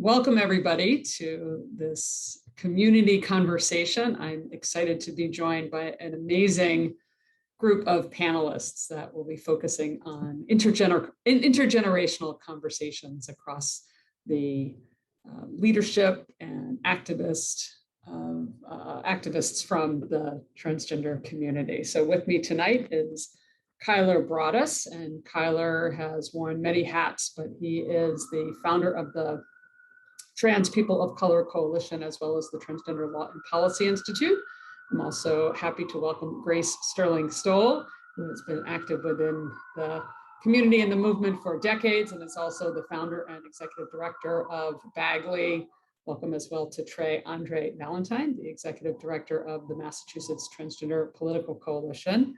Welcome everybody to this community conversation. I'm excited to be joined by an amazing group of panelists that will be focusing on intergenerational conversations across the leadership and activists from the transgender community. So with me tonight is Kylar Broadus, and Kylar has worn many hats, but he is the founder of the Trans People of Color Coalition, as well as the Transgender Law and Policy Institute. I'm also happy to welcome Grace Sterling-Stowell, who has been active within the community and the movement for decades, and is also the founder and executive director of Bagley. Welcome as well to Tre'Andre Valentine, the executive director of the Massachusetts Transgender Political Coalition,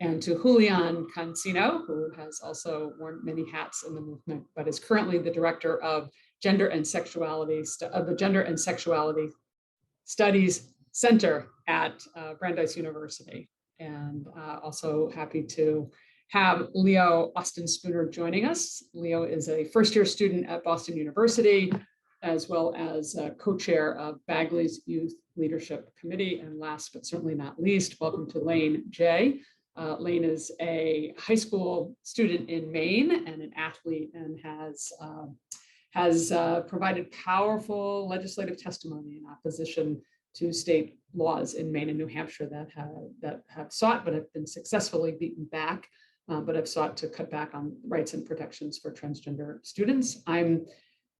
and to Julian Cancino, who has also worn many hats in the movement, but is currently the director of the Gender and Sexuality Studies Center at Brandeis University. And also happy to have Leo Austin Spooner joining us. Leo is a first-year student at Boston University, as well as co-chair of Bagley's Youth Leadership Committee. And last but certainly not least, welcome to Lane J. Lane is a high school student in Maine and an athlete, and has provided powerful legislative testimony in opposition to state laws in Maine and New Hampshire that have sought but have been successfully beaten back, but have sought to cut back on rights and protections for transgender students. I'm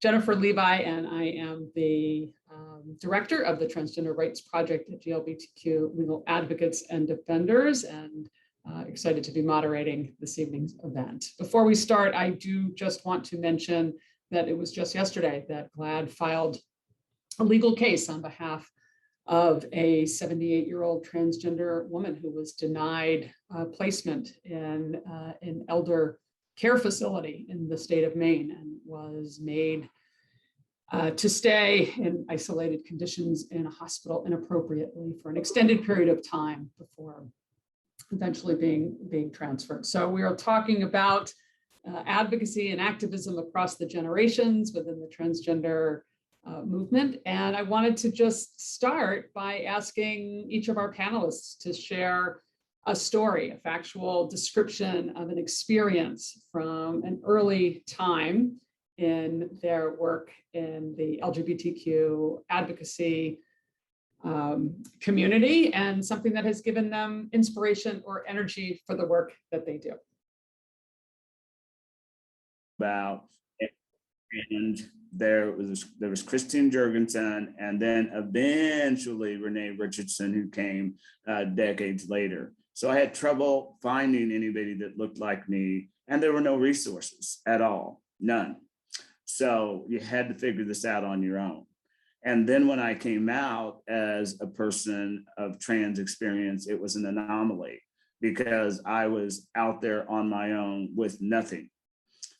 Jennifer Levi, and I am the director of the Transgender Rights Project at GLBTQ Legal Advocates and Defenders, and excited to be moderating this evening's event. Before we start, I do just want to mention that it was just yesterday that GLAAD filed a legal case on behalf of a 78-year-old transgender woman who was denied placement in an elder care facility in the state of Maine, and was made to stay in isolated conditions in a hospital inappropriately for an extended period of time before eventually being transferred. So we are talking about advocacy and activism across the generations within the transgender movement. And I wanted to just start by asking each of our panelists to share a story, a factual description of an experience from an early time in their work in the LGBTQ advocacy community, and something that has given them inspiration or energy for the work that they do. And there was Christine Jurgensen, and then eventually Renee Richardson, who came decades later. So I had trouble finding anybody that looked like me, and there were no resources at all, none. So you had to figure this out on your own. And then when I came out as a person of trans experience, it was an anomaly because I was out there on my own with nothing.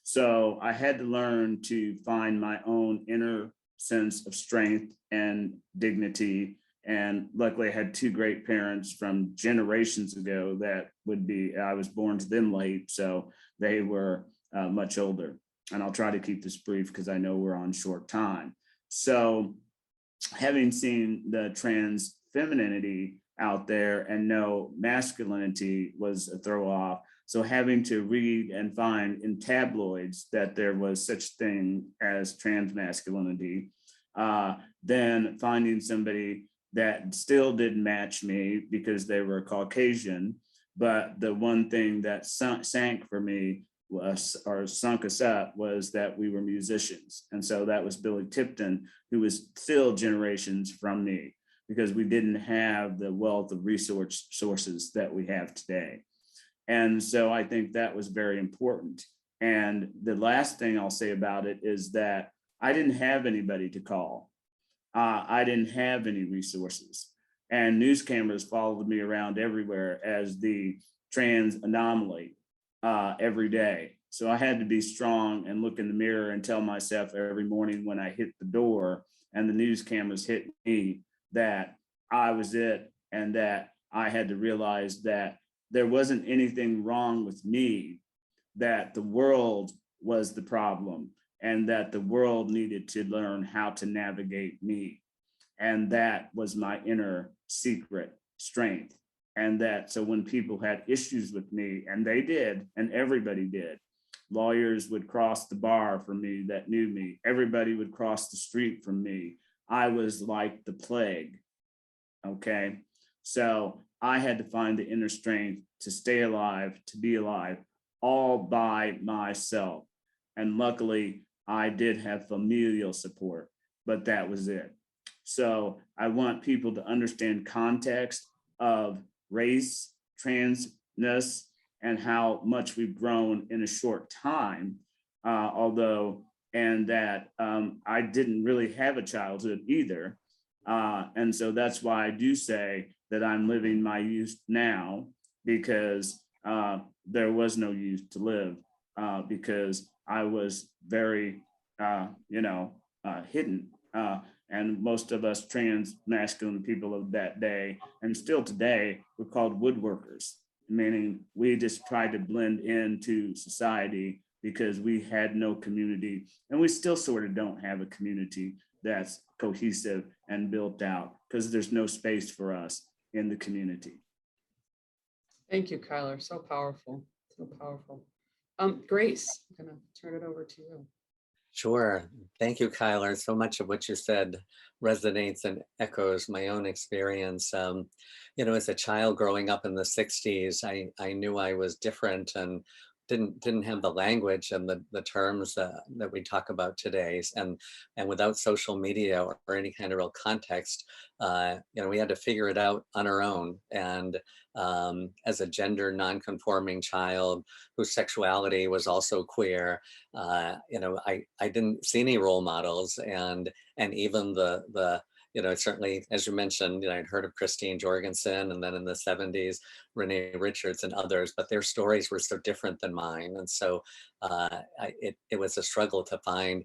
So I had to learn to find my own inner sense of strength and dignity. And luckily I had two great parents from generations ago that I was born to them late, so they were much older. And I'll try to keep this brief because I know we're on short time. So having seen the trans femininity out there and know masculinity was a throw off. So having to read and find in tabloids that there was such thing as trans masculinity, then finding somebody that still didn't match me because they were Caucasian, but the one thing that sank for me sunk us up was that we were musicians. And so that was Billy Tipton, who was still generations from me, because we didn't have the wealth of sources that we have today. And so I think that was very important. And the last thing I'll say about it is that I didn't have anybody to call. I didn't have any resources. And news cameras followed me around everywhere as the trans anomaly every day. So I had to be strong and look in the mirror and tell myself every morning when I hit the door and the news cameras hit me that I was it, and that I had to realize that there wasn't anything wrong with me, that the world was the problem, and that the world needed to learn how to navigate me. And that was my inner secret strength. And that, so when people had issues with me, and they did, and everybody did, lawyers would cross the bar for me that knew me. Everybody would cross the street from me. I was like the plague. Okay. So I had to find the inner strength to stay alive, to be alive, all by myself. And luckily, I did have familial support, but that was it. So I want people to understand context of race, transness, and how much we've grown in a short time, and that I didn't really have a childhood either. And so that's why I do say that I'm living my youth now, because there was no youth to live, because I was very, hidden. And most of us trans masculine people of that day, and still today, were called woodworkers, meaning we just tried to blend into society because we had no community, and we still sort of don't have a community that's cohesive and built out, because there's no space for us in the community. Thank you, Kylar. So powerful, so powerful. Grace, I'm gonna turn it over to you. Sure. Thank you, Kylar. So much of what you said resonates and echoes my own experience. As a child growing up in the 60s, I knew I was different and didn't have the language and the terms that we talk about today. And without social media or any kind of real context, we had to figure it out on our own. And as a gender non-conforming child whose sexuality was also queer, I didn't see any role models, and even the certainly, as you mentioned, I'd heard of Christine Jorgensen, and then in the 70s, Renee Richards and others, but their stories were so different than mine. And so it was a struggle to find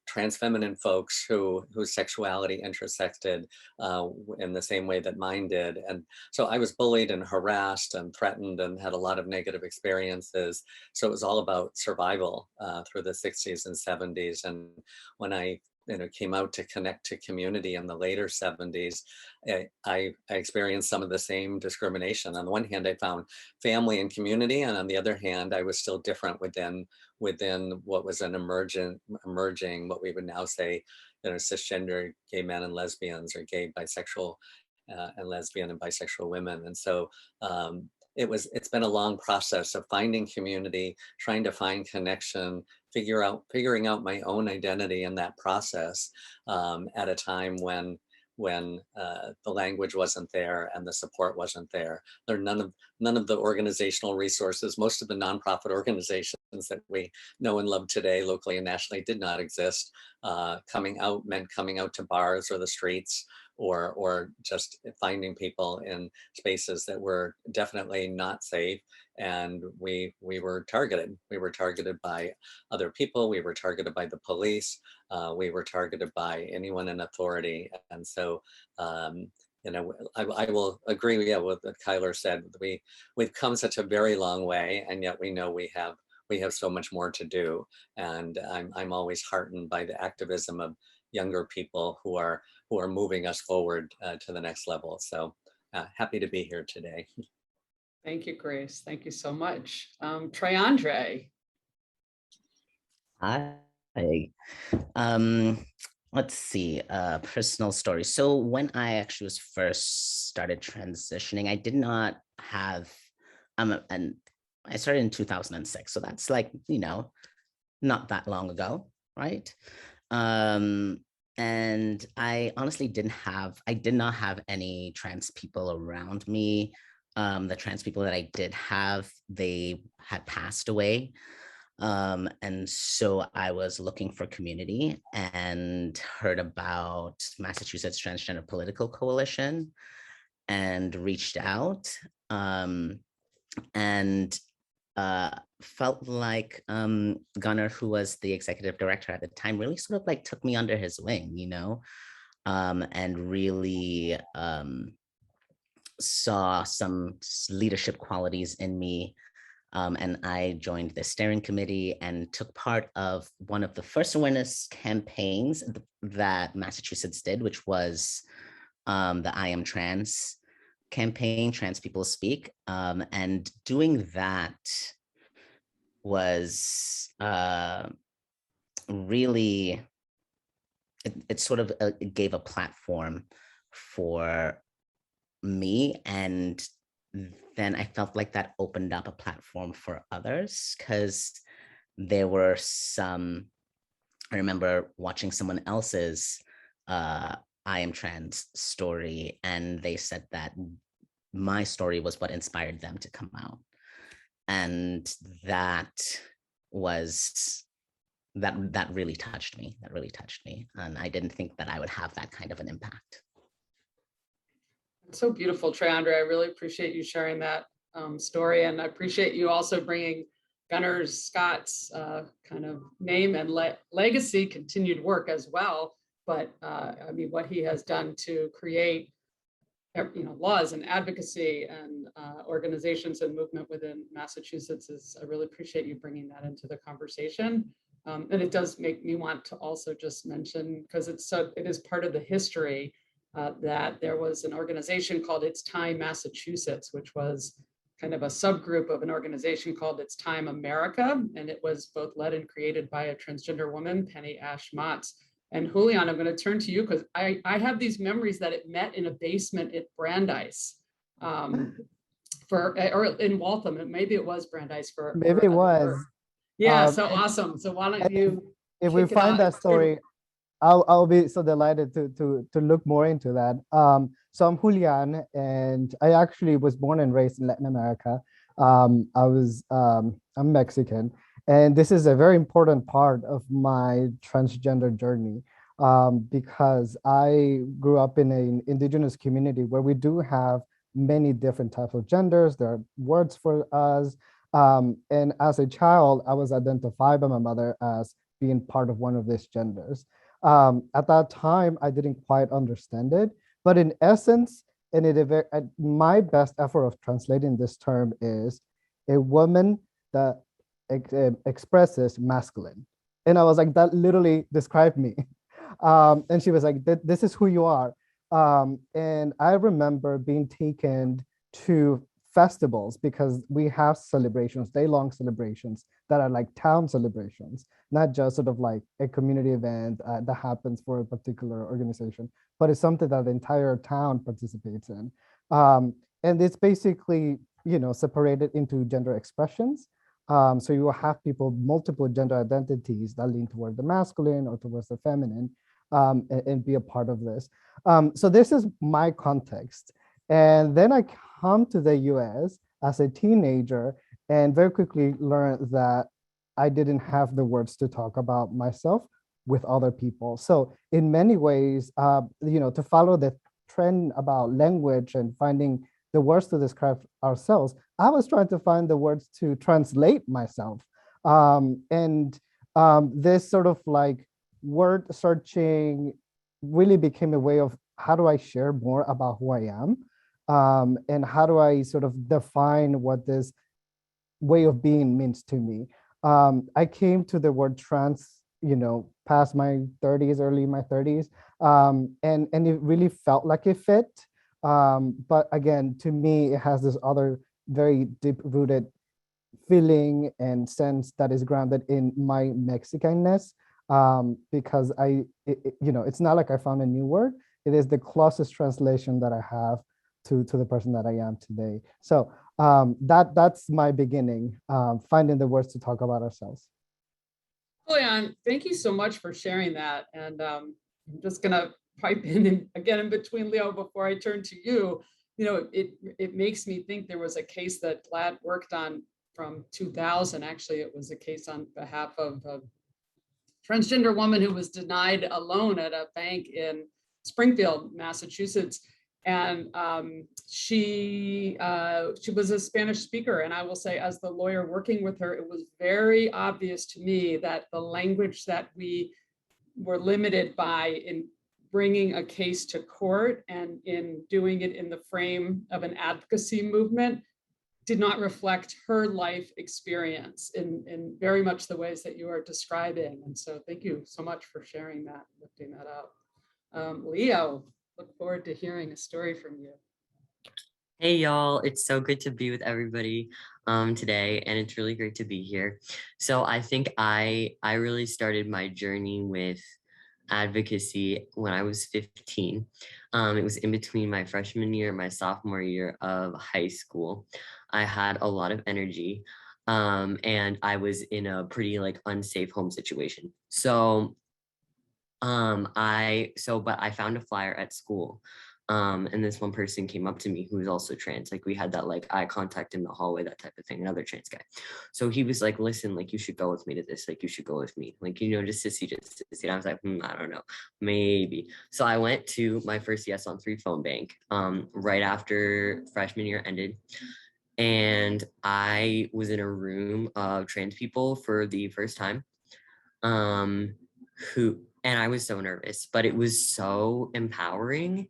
trans feminine folks whose sexuality intersected in the same way that mine did. And so I was bullied and harassed and threatened and had a lot of negative experiences. So it was all about survival through the 60s and 70s. And when I came out to connect to community in the later 70s, I experienced some of the same discrimination. On the one hand, I found family and community, and on the other hand, I was still different within what was an emerging, what we would now say, cisgender gay men and lesbians, or gay, bisexual, and lesbian and bisexual women. And so it's been a long process of finding community, trying to find connection, figuring out my own identity in that process, at a time when the language wasn't there and the support wasn't there. There are none of the organizational resources, most of the nonprofit organizations that we know and love today, locally and nationally, did not exist. Coming out meant coming out to bars or the streets, or just finding people in spaces that were definitely not safe. And we were targeted. We were targeted by other people. We were targeted by the police. We were targeted by anyone in authority. And so, I will agree with what Kylar said. We've come such a very long way, and yet we know we have so much more to do. And I'm always heartened by the activism of younger people who are moving us forward to the next level. So happy to be here today. Thank you, Grace. Thank you so much. Tre'Andre. Hi. Let's see, personal story. So when I actually was first started transitioning, I did not have, and I started in 2006. So that's like, not that long ago, right? And I honestly did not have any trans people around me. The trans people that I did have, they had passed away. And so I was looking for community and heard about Massachusetts Transgender Political Coalition and reached out, and felt like Gunnar, who was the executive director at the time, really sort of like took me under his wing, and really saw some leadership qualities in me And I joined the steering committee and took part of one of the first awareness campaigns that Massachusetts did, which was the I Am Trans campaign, Trans People Speak. And doing that was really, it sort of it gave a platform for me, and then I felt like that opened up a platform for others, because there were some, I remember watching someone else's I Am Trans story, and they said that my story was what inspired them to come out. And that was, that really touched me. That really touched me. And I didn't think that I would have that kind of an impact. It's so beautiful, Tre'Andre. I really appreciate you sharing that story, and I appreciate you also bringing Gunnar Scott's kind of name and legacy, continued work as well. But I mean, what he has done to create, laws and advocacy and organizations and movement within Massachusetts is, I really appreciate you bringing that into the conversation. And it does make me want to also just mention, because it is part of the history, that there was an organization called It's Time Massachusetts, which was kind of a subgroup of an organization called It's Time America. And it was both led and created by a transgender woman, Penny Ash Motts. And Julian, I'm going to turn to you, because I have these memories that it met in a basement at Brandeis or in Waltham. Maybe it was Brandeis for. Maybe it was. Yeah, so awesome. So why don't you? If we find that story, I'll be so delighted to look more into that. So I'm Julian, and I actually was born and raised in Latin America. I'm Mexican, and this is a very important part of my transgender journey, because I grew up in an indigenous community where we do have many different types of genders. There are words for us. And as a child, I was identified by my mother as being part of one of these genders. At that time, I didn't quite understand it, but in essence, my best effort of translating this term is a woman that expresses masculine. And I was like, that literally described me. And she was like, this is who you are. And I remember being taken to festivals, because we have celebrations, day-long celebrations that are like town celebrations, not just sort of like a community event that happens for a particular organization, but it's something that the entire town participates in. And it's basically, separated into gender expressions. So you will have people, multiple gender identities that lean toward the masculine or towards the feminine, and be a part of this. So this is my context. And then I come to the US as a teenager and very quickly learned that I didn't have the words to talk about myself with other people. So in many ways, to follow the trend about language and finding the words to describe ourselves, I was trying to find the words to translate myself. This sort of like word searching really became a way of, how do I share more about who I am? And how do I sort of define what this way of being means to me? I came to the word trans, past my 30s, early my 30s, and it really felt like it fit. But again, to me, it has this other very deep-rooted feeling and sense that is grounded in my Mexicanness, because it's not like I found a new word. It is the closest translation that I have to the person that I am today. So that's my beginning, finding the words to talk about ourselves. Julian, thank you so much for sharing that. And I'm just gonna pipe in again in between, Leo, before I turn to you. It makes me think there was a case that GLAAD worked on from 2000. Actually, it was a case on behalf of a transgender woman who was denied a loan at a bank in Springfield, Massachusetts. And she was a Spanish speaker. And I will say, as the lawyer working with her, it was very obvious to me that the language that we were limited by in bringing a case to court and in doing it in the frame of an advocacy movement did not reflect her life experience in very much the ways that you are describing. And so thank you so much for sharing that, lifting that up. Leo, look forward to hearing a story from you. Hey y'all, it's so good to be with everybody today, and it's really great to be here. So I think I really started my journey with advocacy when I was 15. It was in between my freshman year and my sophomore year of high school. I had a lot of energy, and I was in a pretty like unsafe home situation. But I found a flyer at school. And this one person came up to me who was also trans. Like we had that like eye contact in the hallway, that type of thing, another trans guy. So he was like, listen, like you should go with me to this. Like you should go with me. Like, just to see. And I was like, I don't know, maybe. So I went to my first Yes on 3 phone bank right after freshman year ended. And I was in a room of trans people for the first time. And I was so nervous, but it was so empowering.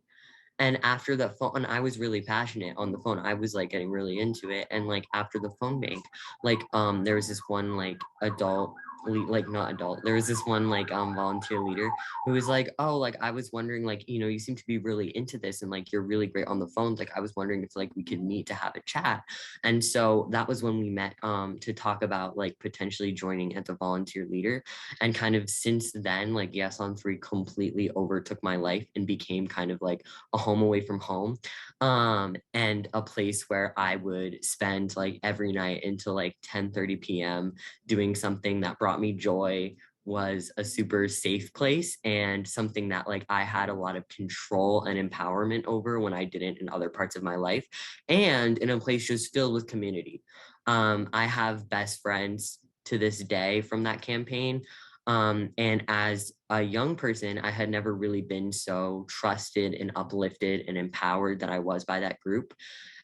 And after the phone, I was really passionate on the phone. I was like getting really into it. And like after the phone bank, like there was this one like there was this one like volunteer leader who was like, oh, like I was wondering, like, you seem to be really into this and like you're really great on the phones. Like I was wondering if like we could meet to have a chat. And so that was when we met to talk about like potentially joining as a volunteer leader. And kind of since then, like Yes on 3 completely overtook my life and became kind of like a home away from home, and a place where I would spend like every night until like 10:30 p.m. doing something that brought me joy, was a super safe place, and something that like I had a lot of control and empowerment over when I didn't in other parts of my life, and in a place just filled with community. I have best friends to this day from that campaign. And as a young person, I had never really been so trusted and uplifted and empowered that I was by that group.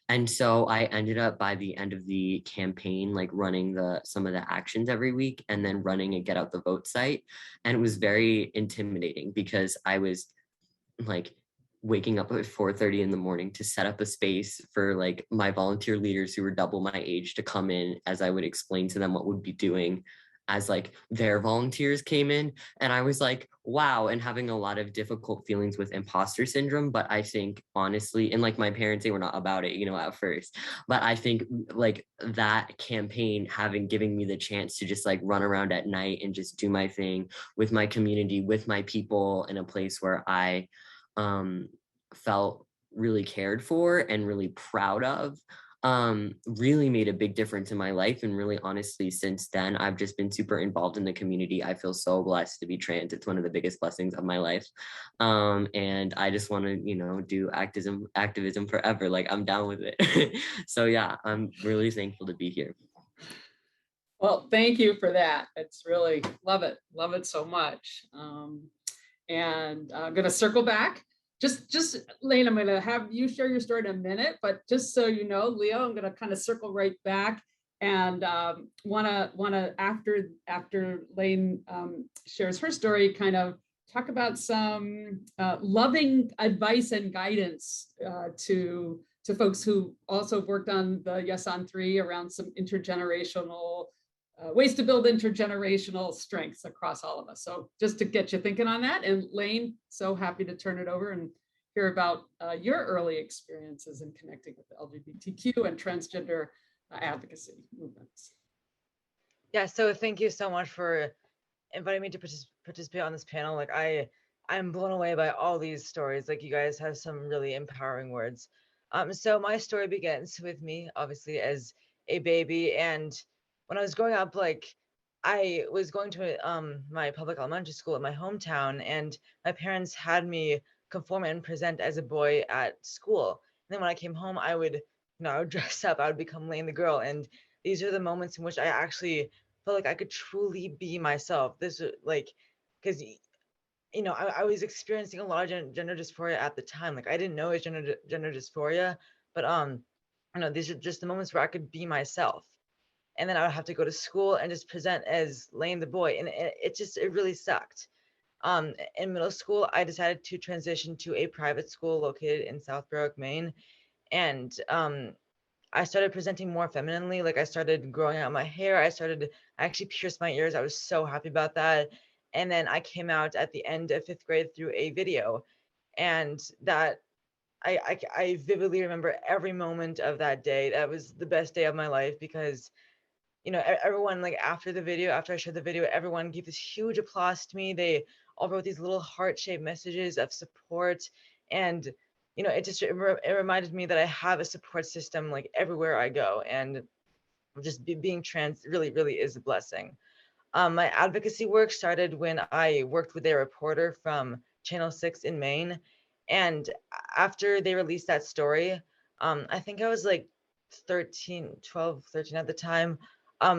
And so I ended up by the end of the campaign, like running some of the actions every week and then running a Get Out the Vote site. And it was very intimidating because I was like waking up at 4:30 in the morning to set up a space for like my volunteer leaders who were double my age to come in as I would explain to them what we'd be doing as like their volunteers came in. And I was like, wow, and having a lot of difficult feelings with imposter syndrome. But I think honestly, and like my parents, they were not about it, at first, but I think like that campaign giving me the chance to just like run around at night and just do my thing with my community, with my people, in a place where I felt really cared for and really proud of, really made a big difference in my life. And really, honestly, since then, I've just been super involved in the community. I feel so blessed to be trans. It's one of the biggest blessings of my life. And I just want to, do activism forever. Like I'm down with it. So yeah, I'm really thankful to be here. Well, thank you for that. It's really, love it so much. And I'm going to circle back. Just Lane, I'm going to have you share your story in a minute, but just so you know, Leo, I'm going to kind of circle right back and want to after Lane shares her story, kind of talk about some loving advice and guidance to folks who also worked on the Yes on 3 around some intergenerational ways to build intergenerational strengths across all of us. So just to get you thinking on that. And Lane, so happy to turn it over and hear about your early experiences in connecting with the LGBTQ and transgender advocacy movements. Yeah, so thank you so much for inviting me to participate on this panel. Like I'm blown away by all these stories. Like you guys have some really empowering words. So my story begins with me, obviously, as a baby. And when I was growing up, like I was going to my public elementary school in my hometown, and my parents had me conform and present as a boy at school. And then when I came home, I would dress up, I would become Lane the girl. And these are the moments in which I actually felt like I could truly be myself. This was like, because I was experiencing a lot of gender dysphoria at the time. Like I didn't know it was gender dysphoria, but these are just the moments where I could be myself. And then I would have to go to school and just present as Lane the boy, and it really sucked. In middle school, I decided to transition to a private school located in Southborough, Maine, and I started presenting more femininely. Like I started growing out my hair. I actually pierced my ears. I was so happy about that. And then I came out at the end of 5th grade through a video, and that I vividly remember every moment of that day. That was the best day of my life, because everyone, like after I showed the video, everyone gave this huge applause to me. They all wrote these little heart-shaped messages of support, and it reminded me that I have a support system like everywhere I go, and just being trans really, really is a blessing. My advocacy work started when I worked with a reporter from Channel 6 in Maine. And after they released that story, I think I was like 12, 13 at the time.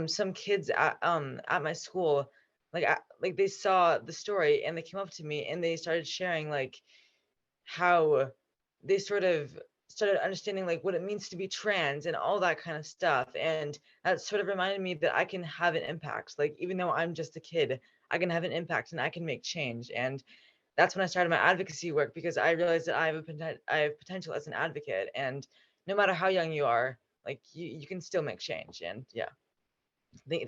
Some kids at my school, like they saw the story and they came up to me and they started sharing like how they sort of started understanding like what it means to be trans and all that kind of stuff. And that sort of reminded me that I can have an impact. Like, even though I'm just a kid, I can have an impact and I can make change. And that's when I started my advocacy work, because I realized that I have potential as an advocate. And no matter how young you are, like you can still make change. And yeah,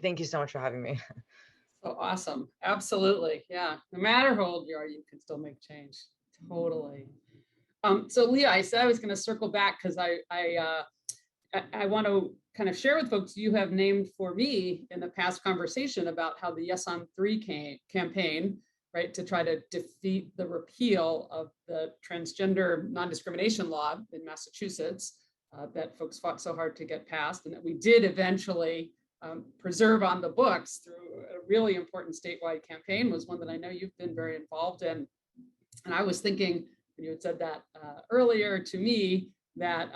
thank you so much for having me. So awesome. Absolutely. Yeah. No matter how old you are, you can still make change. Totally. So Leah, I said I was going to circle back because I want to kind of share with folks, you have named for me in the past conversation about how the Yes on 3 campaign, right, to try to defeat the repeal of the transgender non-discrimination law in Massachusetts that folks fought so hard to get passed, and that we did eventually preserve on the books through a really important statewide campaign, was one that I know you've been very involved in. And I was thinking, when you had said that earlier to me, that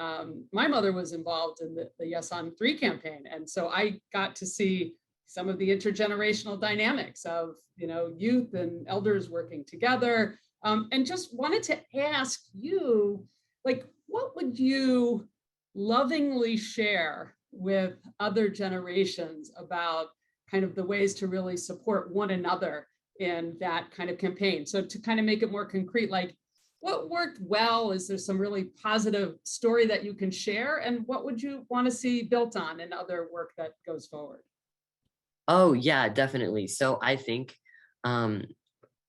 my mother was involved in the Yes on 3 campaign. And so I got to see some of the intergenerational dynamics of, youth and elders working together. And just wanted to ask you, like, what would you lovingly share with other generations about kind of the ways to really support one another in that kind of campaign? So to kind of make it more concrete, like, what worked well? Is there some really positive story that you can share? And what would you want to see built on in other work that goes forward? Oh, yeah, definitely. So I think,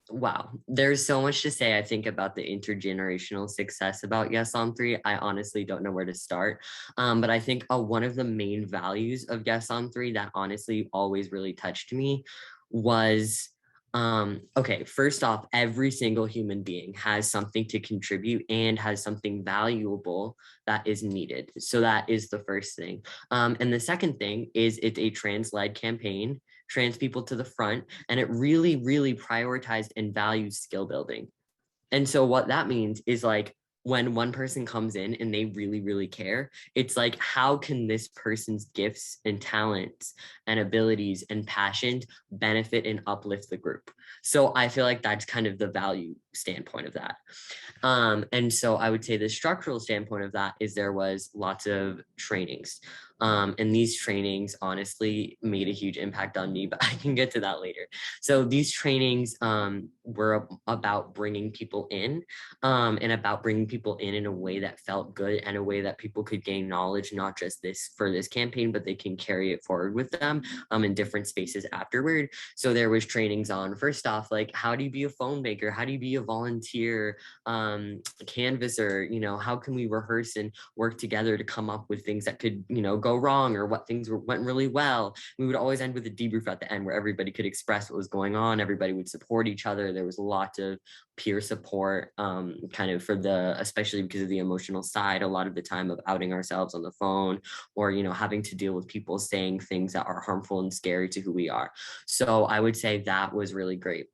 wow, there's so much to say, I think, about the intergenerational success about Yes on 3. I honestly don't know where to start. But I think one of the main values of Yes on 3 that honestly always really touched me was, okay, first off, every single human being has something to contribute and has something valuable that is needed. So that is the first thing. And the second thing is, it's a trans-led campaign, trans people to the front, and it really, really prioritized and values skill building. And so what that means is, like, when one person comes in and they really, really care, it's like, how can this person's gifts and talents and abilities and passions benefit and uplift the group? So I feel like that's kind of the value standpoint of that. And so I would say the structural standpoint of that is there was lots of trainings. And these trainings honestly made a huge impact on me, but I can get to that later. So these trainings were about bringing people in, and about bringing people in a way that felt good, and a way that people could gain knowledge, not just for this campaign, but they can carry it forward with them in different spaces afterward. So there was trainings on, first off, like, how do you be a phone banker? How do you be a volunteer canvasser? How can we rehearse and work together to come up with things that could, go wrong, or what things went really well. We would always end with a debrief at the end where everybody could express what was going on. Everybody would support each other. There was a lot of peer support, kind of especially because of the emotional side, a lot of the time, of outing ourselves on the phone, or, having to deal with people saying things that are harmful and scary to who we are. So I would say that was really great.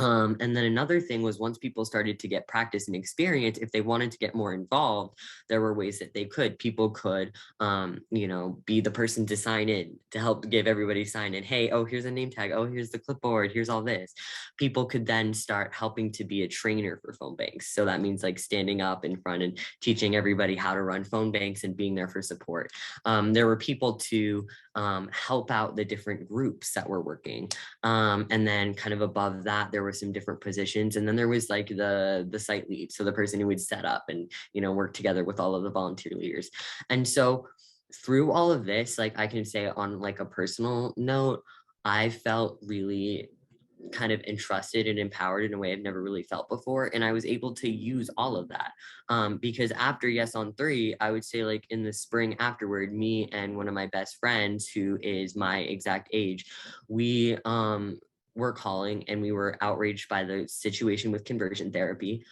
And then another thing was, once people started to get practice and experience, if they wanted to get more involved, there were ways that they could. People could, be the person to sign in, to help give everybody sign in. Hey, oh, here's a name tag. Oh, here's the clipboard. Here's all this. People could then start helping to be a trainer for phone banks. So that means, like, standing up in front and teaching everybody how to run phone banks and being there for support. There were people to help out the different groups that were working. And then kind of above that, there were some different positions. And then there was like the site lead. So the person who would set up and, you know, work together with all of the volunteer leaders. And so through all of this, like I can say on like a personal note, I felt really kind of entrusted and empowered in a way I've never really felt before. And I was able to use all of that. Because after Yes on 3, I would say like in the spring afterward, me and one of my best friends who is my exact age, we were calling and we were outraged by the situation with conversion therapy.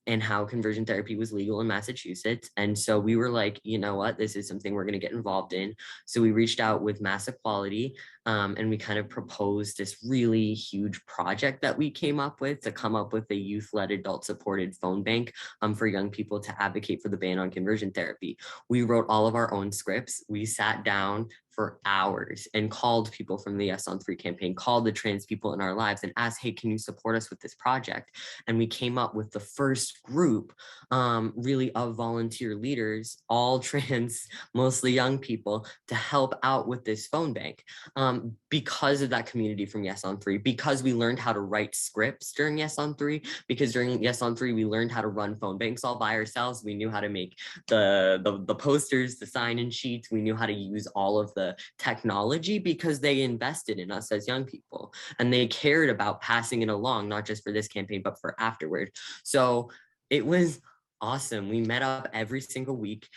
And how conversion therapy was legal in Massachusetts. And so we were like, you know what, this is something we're going to get involved in. So we reached out with Mass Equality, and we kind of proposed this really huge project that we came up with to come up with a youth-led, adult-supported phone bank for young people to advocate for the ban on conversion therapy. We wrote all of our own scripts. We sat down for hours and called people from the Yes on 3 campaign, called the trans people in our lives and asked, hey, can you support us with this project? And we came up with the first group really of volunteer leaders, all trans, mostly young people, to help out with this phone bank because of that community from Yes on 3, because we learned how to write scripts during Yes on 3, because during Yes on 3, we learned how to run phone banks all by ourselves. We knew how to make the posters, the sign-in sheets. We knew how to use all of the technology because they invested in us as young people and they cared about passing it along, not just for this campaign, but for afterward. So it was awesome. We met up every single week.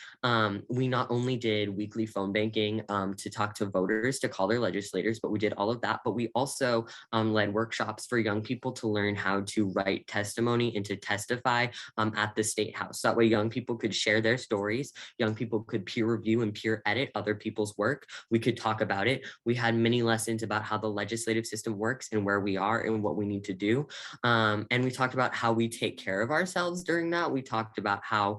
We not only did weekly phone banking to talk to voters, to call their legislators, but we did all of that. But we also led workshops for young people to learn how to write testimony and to testify at the State House. That way young people could share their stories. Young people could peer review and peer edit other people's work. We could talk about it. We had many lessons about how the legislative system works and where we are and what we need to do. And we talked about how we take care of ourselves during that. We talked about how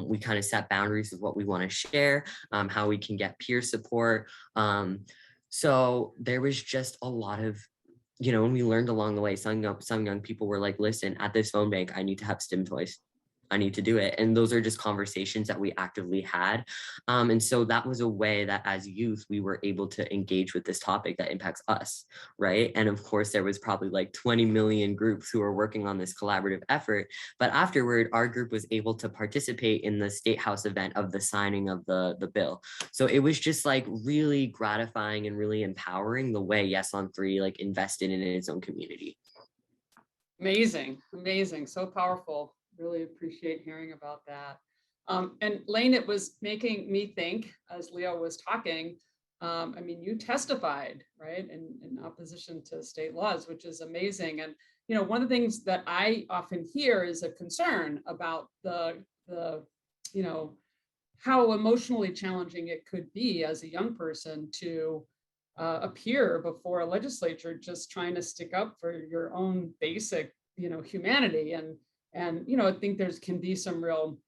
we kind of set boundaries with what we want to share, how we can get peer support. So there was just a lot of, you know, and we learned along the way. Some young people were like, listen, at this phone bank, I need to have STEM toys. I need to do it. And those are just conversations that we actively had. And so that was a way that as youth, we were able to engage with this topic that impacts us, right? And of course, there was probably like 20 million groups who were working on this collaborative effort. But afterward, our group was able to participate in the State House event of the signing of the bill. So it was just like really gratifying and really empowering the way Yes on 3 like invested in its own community. Amazing, amazing, so powerful. Really appreciate hearing about that. And Lane, it was making me think as Leo was talking, I mean, you testified, right, in opposition to state laws, which is amazing. And, you know, one of the things that I often hear is a concern about the you know, how emotionally challenging it could be as a young person to appear before a legislature just trying to stick up for your own basic, you know, humanity. And, you know, I think there's can be some real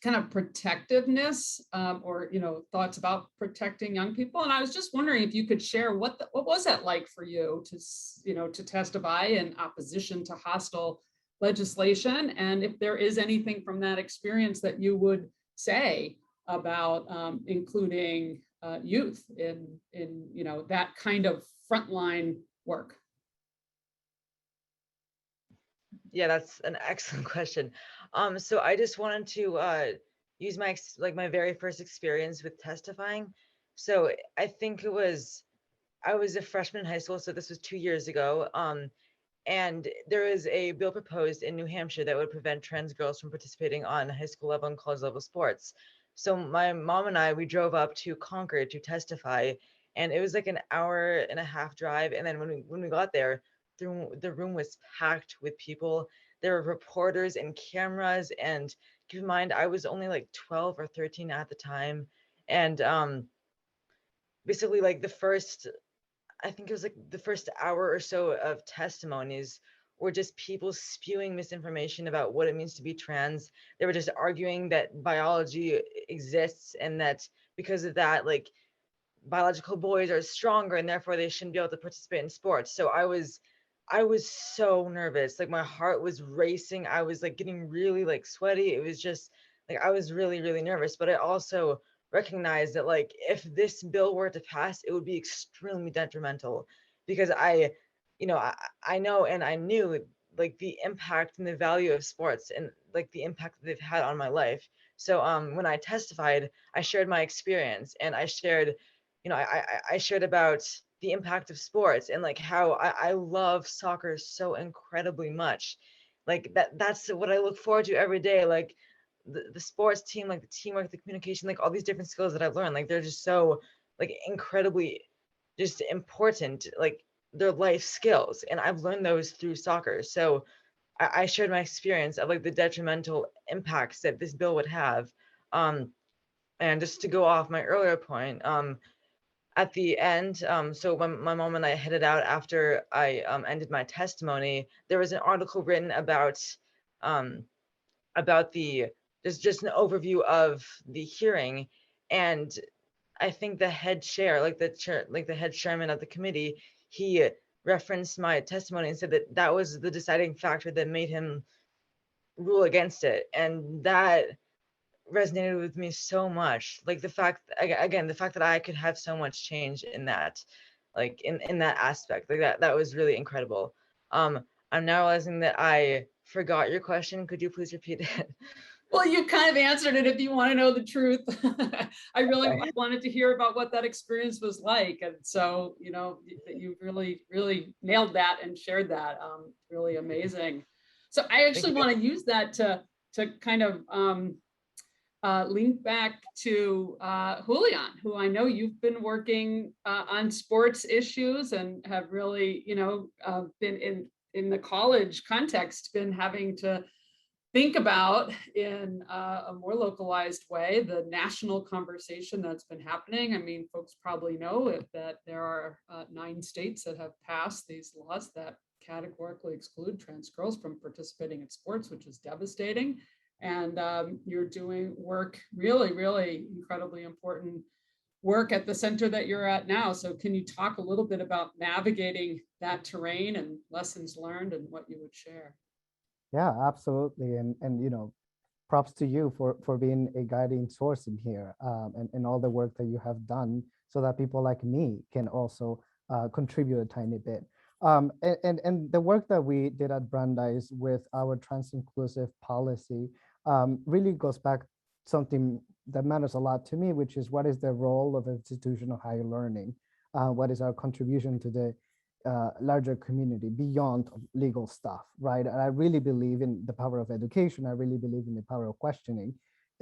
kind of protectiveness or, you know, thoughts about protecting young people. And I was just wondering if you could share what was that like for you to, you know, to testify in opposition to hostile legislation, and if there is anything from that experience that you would say about including youth in you know, that kind of frontline work. Yeah, that's an excellent question. So I just wanted to use my my very first experience with testifying. So I think I was a freshman in high school, so this was 2 years ago. And there is a bill proposed in New Hampshire that would prevent trans girls from participating on high school level and college level sports. So my mom and I, we drove up to Concord to testify, and it was like an hour and a half drive. And then when we got there, the room was packed with people. There were reporters and cameras. And keep in mind, I was only like 12 or 13 at the time. And basically, like I think it was like the first hour or so of testimonies were just people spewing misinformation about what it means to be trans. They were just arguing that biology exists and that because of that, like biological boys are stronger and therefore they shouldn't be able to participate in sports. So I was so nervous. Like my heart was racing. I was like getting really like sweaty. It was just like I was really, really nervous. But I also recognized that like if this bill were to pass, it would be extremely detrimental because I I know and I knew like the impact and the value of sports and like the impact that they've had on my life. So when I testified, I shared my experience and I shared, I shared about the impact of sports and like how I love soccer so incredibly much. Like that's what I look forward to every day. Like the sports team, like the teamwork, the communication, like all these different skills that I've learned, like they're just so like incredibly just important. Like their life skills, and I've learned those through soccer. So I shared my experience of like the detrimental impacts that this bill would have. um and just to go off my earlier point, at the end, so when my mom and I headed out after I ended my testimony, there was an article written um the just an overview of the hearing. And I think the head chair, like the chair, like the head chairman of the committee, he referenced my testimony and said that that was the deciding factor that made him rule against it. And that resonated with me so much. Like the fact, again, the fact that I could have so much change in that, like in that aspect, like that was really incredible. I'm now realizing that I forgot your question. Could you please repeat it? Well, you kind of answered it if you want to know the truth. I really Okay. wanted to hear about what that experience was like. And so, that you really, really nailed that and shared that. Really amazing. So I Thank actually you. want to use that to kind of link back to Julian, who I know you've been working on sports issues and have really, been in the college context, been having to think about in a more localized way the national conversation that's been happening. I mean, folks probably know that there are 9 states that have passed these laws that categorically exclude trans girls from participating in sports, which is devastating. And you're doing work, really, really incredibly important work at the center that you're at now. So can you talk a little bit about navigating that terrain and lessons learned and what you would share? Yeah, absolutely. And props to you for being a guiding source in here, and all the work that you have done so that people like me can also contribute a tiny bit. And the work that we did at Brandeis with our trans inclusive policy really goes back something that matters a lot to me, which is what is the role of institutional higher learning? What is our contribution to the larger community beyond legal stuff, right? And I really believe in the power of education. I really believe in the power of questioning,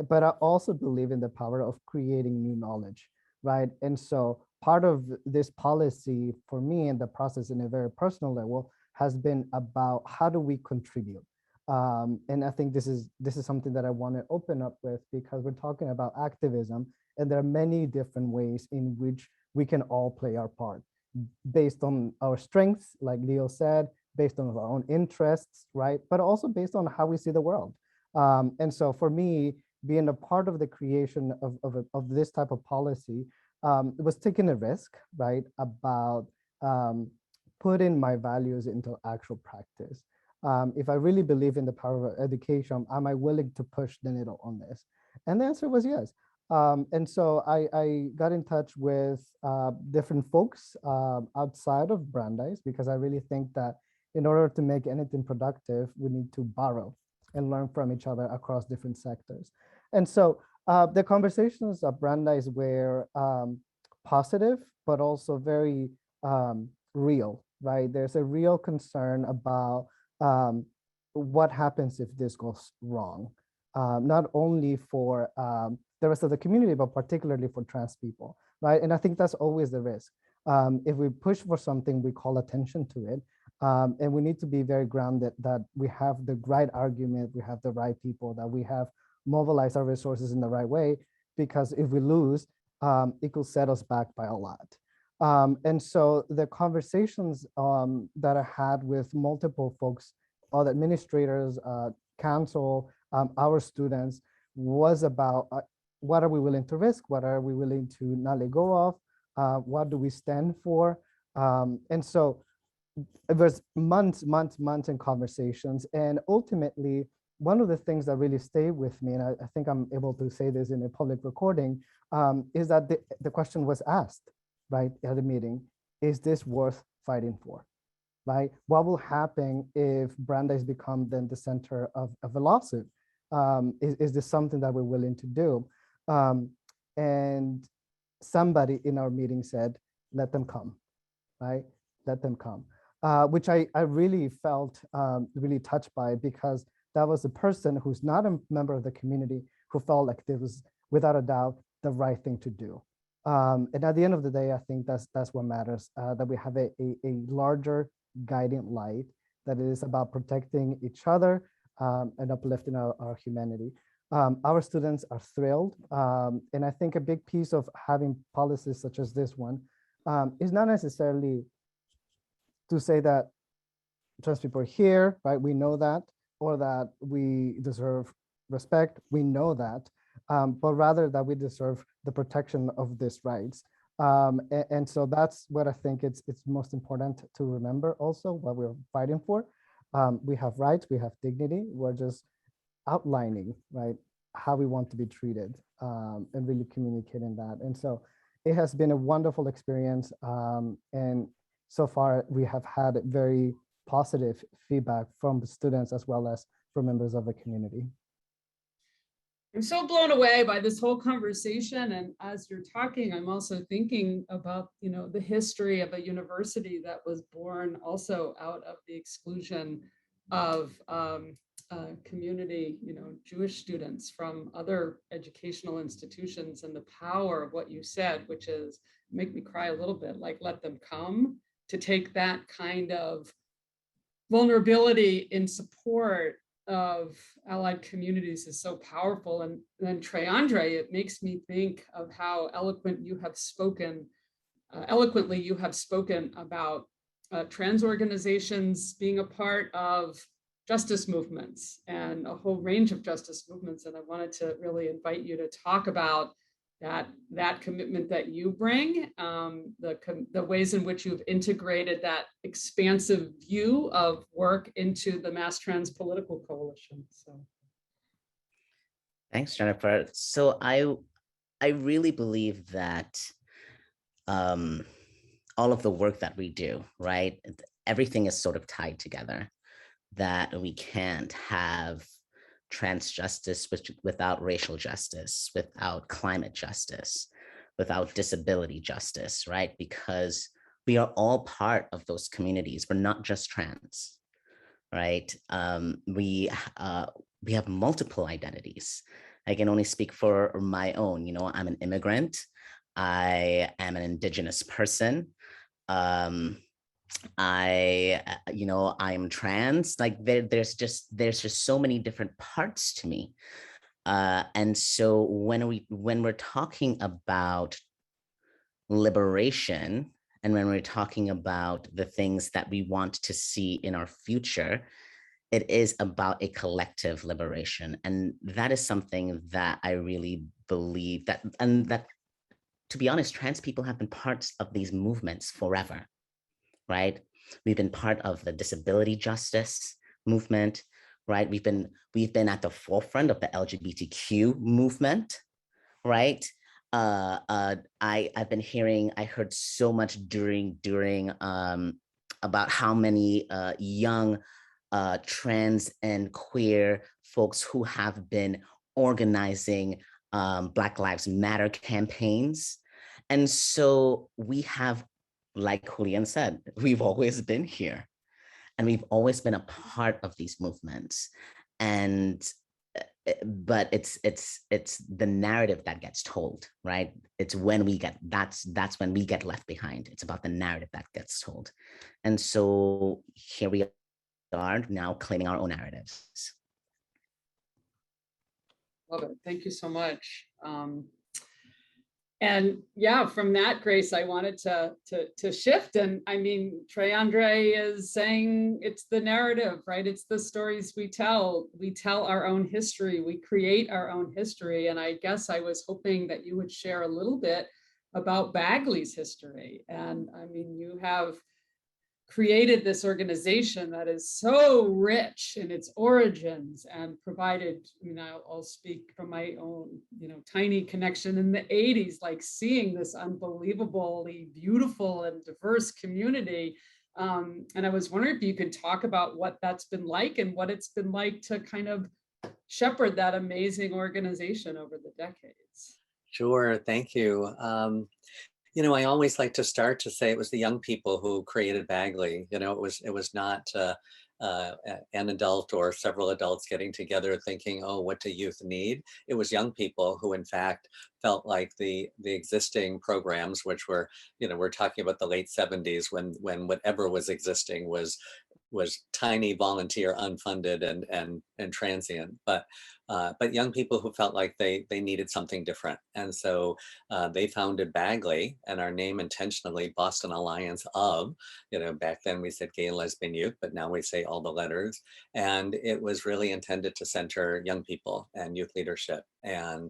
but I also believe in the power of creating new knowledge, right? And so part of this policy for me and the process in a very personal level has been about how do we contribute? And I think this is something that I want to open up with, because we're talking about activism, and there are many different ways in which we can all play our part based on our strengths, like Leo said, based on our own interests, right? But also based on how we see the world. And so for me, being a part of the creation of this type of policy was taking a risk, right? About putting my values into actual practice. If I really believe in the power of education, am I willing to push the needle on this? And the answer was yes. And so I got in touch with different folks outside of Brandeis, because I really think that in order to make anything productive, we need to borrow and learn from each other across different sectors. And so the conversations at Brandeis were positive, but also very real, right? There's a real concern about what happens if this goes wrong, not only for the rest of the community, but particularly for trans people, right? And I think that's always the risk. If we push for something, we call attention to it. And we need to be very grounded that we have the right argument, we have the right people, that we have mobilized our resources in the right way, because if we lose, it could set us back by a lot. And so the conversations that I had with multiple folks, all the administrators, council, our students, was about what are we willing to risk? What are we willing to not let go of? What do we stand for? And so it was months in conversations. And ultimately, one of the things that really stayed with me, and I think I'm able to say this in a public recording, is that the question was asked, right, at the meeting, is this worth fighting for? right? What will happen if Brandeis become then the center of a lawsuit? Is this something that we're willing to do? And somebody in our meeting said, let them come, right? Let them come, which I really felt really touched by, because that was a person who's not a member of the community who felt like this was without a doubt the right thing to do. And at the end of the day, I think that's what matters, that we have a larger guiding light, that it is about protecting each other and uplifting our humanity. Our students are thrilled. And I think a big piece of having policies such as this one is not necessarily to say that trans people are here, right? We know that, or that we deserve respect. We know that, but rather that we deserve the protection of these rights. And so that's what I think it's most important to remember also, what we're fighting for. We have rights, we have dignity. We're just outlining, right, how we want to be treated, and really communicating that. And so it has been a wonderful experience. And so far we have had very positive feedback from the students as well as from members of the community. I'm so blown away by this whole conversation. And as you're talking, I'm also thinking about, the history of a university that was born also out of the exclusion of community, Jewish students from other educational institutions, and the power of what you said, which is make me cry a little bit, like let them come, to take that kind of vulnerability in support of allied communities is so powerful. And then Tre'Andre, it makes me think of how eloquently you have spoken about trans organizations being a part of justice movements and a whole range of justice movements. And I wanted to really invite you to talk about that commitment that you bring, the ways in which you've integrated that expansive view of work into the Mass Trans Political Coalition. So, thanks, Jennifer. So I really believe that all of the work that we do, right, everything is sort of tied together. That we can't have trans justice without racial justice, without climate justice, without disability justice, right? Because we are all part of those communities. We're not just trans, right? We have multiple identities. I can only speak for my own. I'm an immigrant. I am an Indigenous person. I'm trans. Like there's just so many different parts to me. And so when we're talking about liberation, and when we're talking about the things that we want to see in our future, it is about a collective liberation. And that is something that I really believe that, and that, to be honest, trans people have been parts of these movements forever. Right? We've been part of the disability justice movement, right? We've been at the forefront of the LGBTQ movement, right? I heard so much during about how many young trans and queer folks who have been organizing Black Lives Matter campaigns. And so we have, like Julian said, we've always been here, and we've always been a part of these movements. And but it's the narrative that gets told, right? It's when we get that's when we get left behind. It's about the narrative that gets told. And so here we are now claiming our own narratives. Love it. Thank you so much. And yeah, from that, Grace, I wanted to shift. And I mean, Tre'Andre is saying it's the narrative, right? It's the stories we tell. We tell our own history. We create our own history. And I guess I was hoping that you would share a little bit about Bagley's history. And I mean, you have created this organization that is so rich in its origins and provided, I'll speak from my own, tiny connection in the 80s, like seeing this unbelievably beautiful and diverse community And I was wondering if you could talk about what that's been like and what it's been like to kind of shepherd that amazing organization over the decades. Sure, thank you. I always like to start to say it was the young people who created Bagley. It was not an adult or several adults getting together thinking, oh, what do youth need? It was young people who, in fact, felt like the existing programs, which were, we're talking about the late 70s when whatever was existing was tiny, volunteer, unfunded, and transient, but young people who felt like they needed something different, and so they founded Bagley, and our name intentionally, Boston Alliance of, back then we said gay and lesbian youth, but now we say all the letters, and it was really intended to center young people and youth leadership, and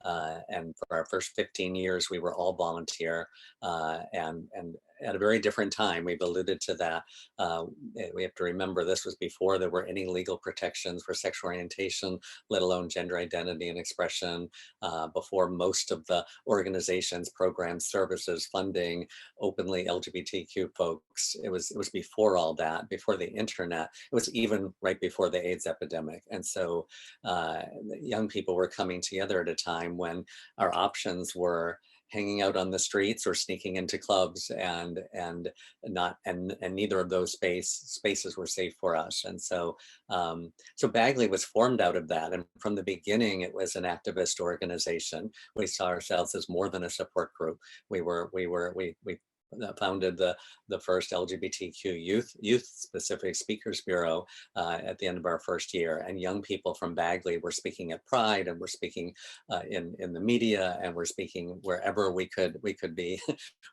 for our first 15 years we were all volunteer, and at a very different time. We've alluded to that. We have to remember this was before there were any legal protections for sexual orientation, let alone gender identity and expression, before most of the organizations, programs, services, funding openly LGBTQ folks. It was before all that, before the internet. It was even right before the AIDS epidemic. And so young people were coming together at a time when our options were hanging out on the streets or sneaking into clubs, and neither of those spaces were safe for us. And so Bagley was formed out of that, and from the beginning it was an activist organization. We saw ourselves as more than a support group. We founded the first LGBTQ youth specific speakers bureau at the end of our first year, and young people from Bagley were speaking at Pride, and we're speaking in the media, and we're speaking wherever we could be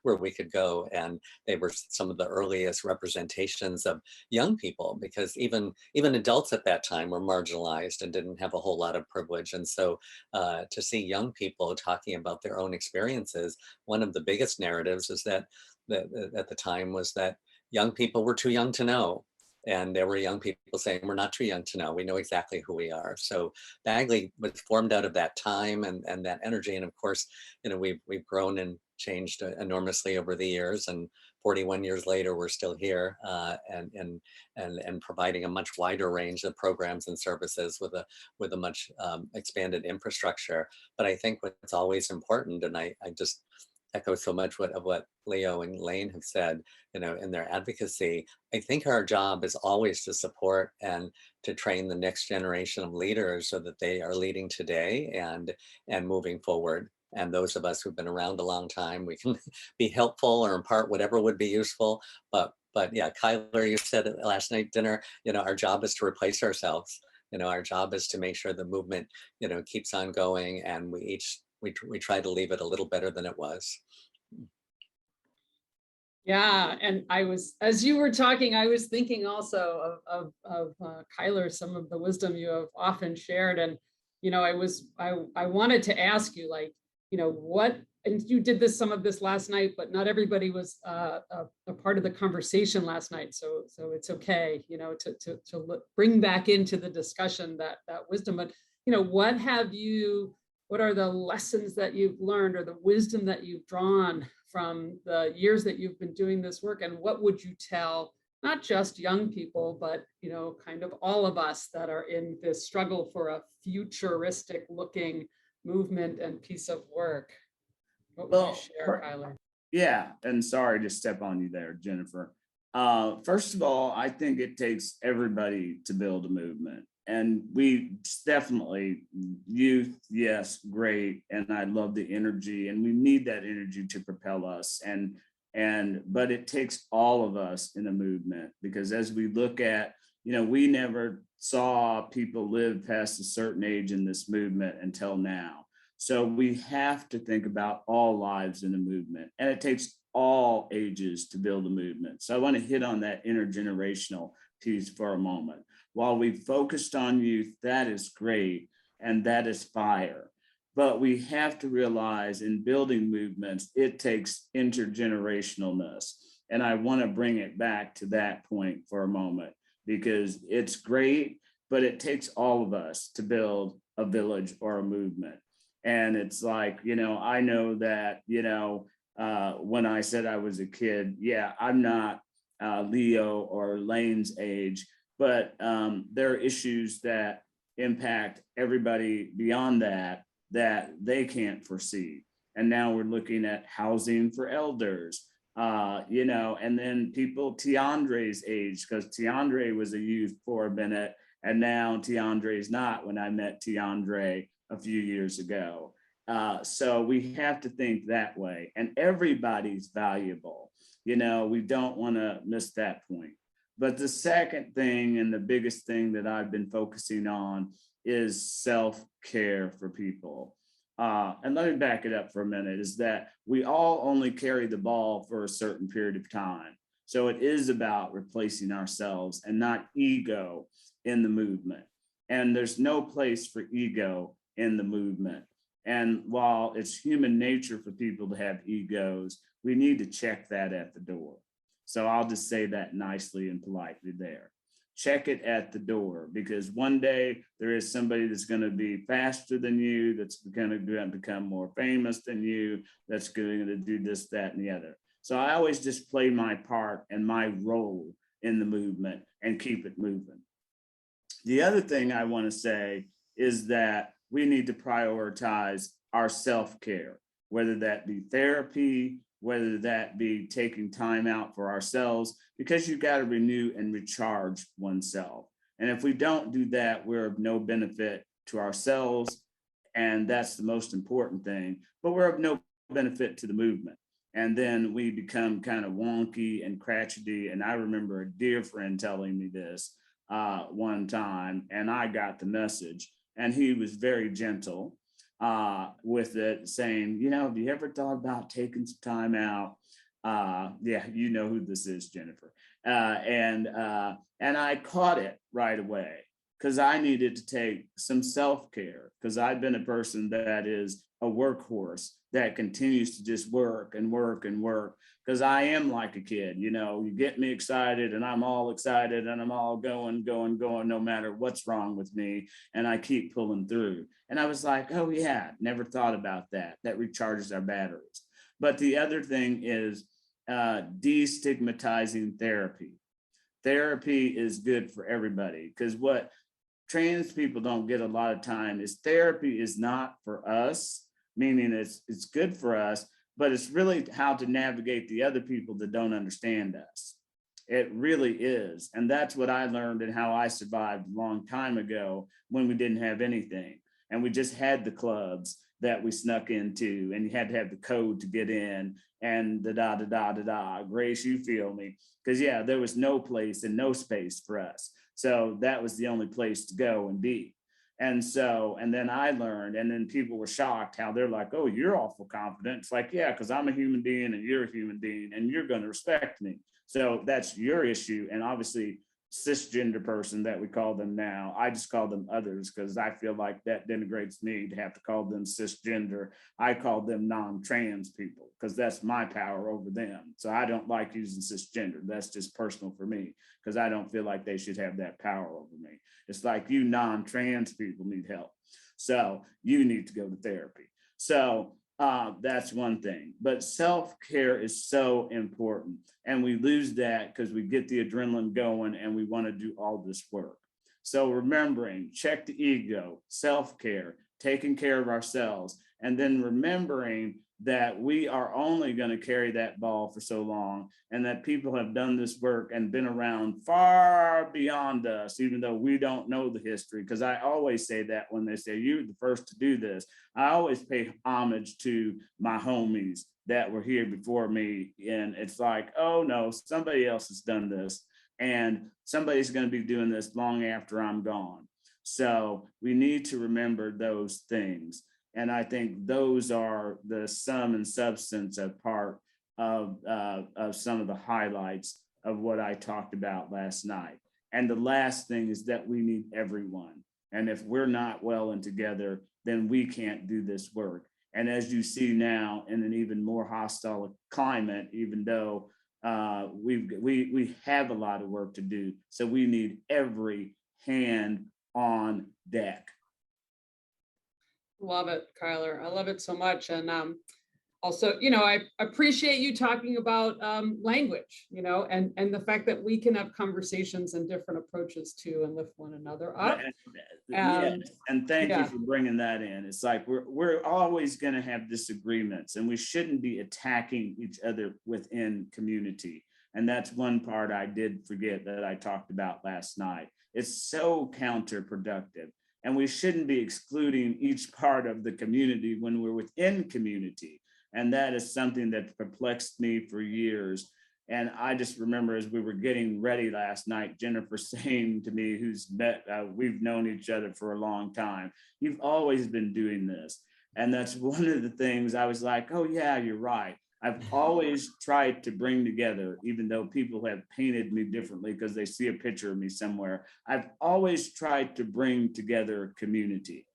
where we could go, and they were some of the earliest representations of young people, because even adults at that time were marginalized and didn't have a whole lot of privilege. And so to see young people talking about their own experiences, one of the biggest narratives is that at the time was that young people were too young to know. And there were young people saying, we're not too young to know, we know exactly who we are. So Bagley was formed out of that time and that energy. And of course, we've grown and changed enormously over the years. And 41 years later, we're still here and providing a much wider range of programs and services with a much expanded infrastructure. But I think what's always important, and I just echo so much of what Leo and Lane have said, in their advocacy. I think our job is always to support and to train the next generation of leaders so that they are leading today and moving forward. And those of us who've been around a long time, we can be helpful or impart whatever would be useful. But yeah, Kylar, you said it last night dinner, our job is to replace ourselves. Our job is to make sure the movement, keeps on going, and we try to leave it a little better than it was. Yeah, and as you were talking, I was thinking also of Kylar, some of the wisdom you have often shared, and I wanted to ask you, what, and you did some of this last night, but not everybody was a part of the conversation last night, so it's okay, to bring back into the discussion that wisdom. But what are the lessons that you've learned or the wisdom that you've drawn from the years that you've been doing this work? And what would you tell not just young people, but kind of all of us that are in this struggle for a futuristic looking movement and piece of work? What would you share, Kylar? Yeah, and sorry to step on you there, Jennifer. First of all, I think it takes everybody to build a movement. And we definitely, youth, yes, great. And I love the energy, and we need that energy to propel us. But it takes all of us in a movement, because as we look at, we never saw people live past a certain age in this movement until now. So we have to think about all lives in a movement, and it takes all ages to build a movement. So I want to hit on that intergenerational piece for a moment. While we focused on youth, that is great, and that is fire. But we have to realize in building movements, it takes intergenerationalness. And I want to bring it back to that point for a moment, because it's great, but it takes all of us to build a village or a movement. And it's like, I know that, when I said I was a kid, yeah, I'm not Leo or Lane's age, but there are issues that impact everybody beyond that they can't foresee. And now we're looking at housing for elders, and then people Tre'Andre's age, because Tre'Andre was a youth for a minute, and now Tre'Andre is not when I met Tre'Andre a few years ago. So we have to think that way, and everybody's valuable. We don't want to miss that point. But the second thing, and the biggest thing that I've been focusing on, is self-care for people. And let me back it up for a minute, is that we all only carry the ball for a certain period of time. So it is about replacing ourselves and not ego in the movement. And there's no place for ego in the movement. And while it's human nature for people to have egos, we need to check that at the door. So I'll just say that nicely and politely there. Check it at the door, because one day there is somebody that's going to be faster than you, that's going to become more famous than you, that's going to do this, that, and the other. So I always just play my part and my role in the movement and keep it moving. The other thing I want to say is that we need to prioritize our self-care, whether that be therapy, whether that be taking time out for ourselves, because you've got to renew and recharge oneself. And if we don't do that, we're of no benefit to ourselves. And that's the most important thing, but we're of no benefit to the movement. And then we become kind of wonky and crotchety. And I remember a dear friend telling me this one time, and I got the message, and he was very gentle with it, saying, have you ever thought about taking some time out? Yeah, you know who this is, Jennifer. And I caught it right away, because I needed to take some self-care, because I've been a person that is a workhorse that continues to just work and work and work, because I am like a kid. You get me excited and I'm all excited and I'm all going, no matter what's wrong with me. And I keep pulling through. And I was like, oh yeah, never thought about that. That recharges our batteries. But the other thing is destigmatizing therapy. Therapy is good for everybody, because what trans people don't get a lot of time is therapy is not for us, meaning it's good for us, but it's really how to navigate the other people that don't understand us. It really is. And that's what I learned and how I survived a long time ago, when we didn't have anything. And we just had the clubs that we snuck into, and you had to have the code to get in, and Grace, you feel me? Because yeah, there was no place and no space for us. So that was the only place to go and be. And then I learned, and then people were shocked how they're like, oh, you're awful confident. It's like, yeah, because I'm a human being and you're a human being and you're going to respect me. So that's your issue. And obviously, cisgender person that we call them now, I just call them others, because I feel like that denigrates me to have to call them cisgender. I call them non-trans people, because that's my power over them. So I don't like using cisgender. That's just personal for me, because I don't feel like they should have that power over me. It's like, you non-trans people need help, so you need to go to therapy. So that's one thing. But self-care is so important, and we lose that because we get the adrenaline going and we want to do all this work. So remembering, check the ego, self-care, taking care of ourselves, and then remembering that we are only going to carry that ball for so long, and that people have done this work and been around far beyond us, even though we don't know the history. Because I always say that when they say you're the first to do this, I always pay homage to my homies that were here before me. And it's like, oh no, somebody else has done this, and somebody's going to be doing this long after I'm gone. So we need to remember those things. And I think those are the sum and substance of part of some of the highlights of what I talked about last night. And the last thing is that we need everyone. And if we're not well and together, then we can't do this work. And as you see now, in an even more hostile climate, even though we have a lot of work to do, so we need every hand on deck. Love it, Kylar. I love it so much. And also, you know, I appreciate you talking about language, you know, and the fact that we can have conversations and different approaches to and lift one another up. Yes, and thank you yeah. for bringing that in. It's like we're always going to have disagreements, and we shouldn't be attacking each other within community. And that's one part I did forget that I talked about last night. It's so counterproductive, and we shouldn't be excluding each part of the community when we're within community. And that is something that perplexed me for years. And I just remember as we were getting ready last night, Jennifer saying to me, we've known each other for a long time, you've always been doing this. And that's one of the things I was like, oh yeah, you're right. I've always tried to bring together, even though people have painted me differently because they see a picture of me somewhere, I've always tried to bring together a community.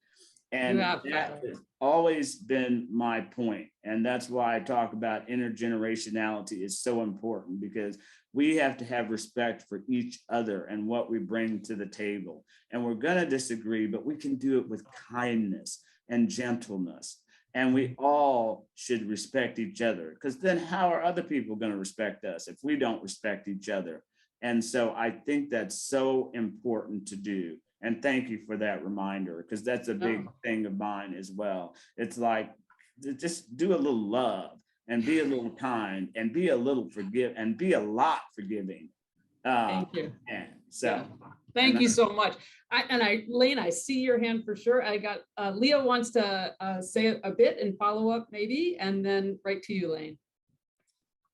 And that has always been my point. And that's why I talk about intergenerationality is so important, because we have to have respect for each other and what we bring to the table. And we're going to disagree, but we can do it with kindness and gentleness. And we all should respect each other, because then how are other people going to respect us if we don't respect each other? And so I think that's so important to do. And thank you for that reminder, because that's a big thing of mine as well. It's like, just do a little love and be a little kind and be a little and be a lot forgiving. Thank you. And so, thank you so much. Lane, I see your hand for sure. I got Leo wants to say a bit and follow up maybe, and then right to you, Lane.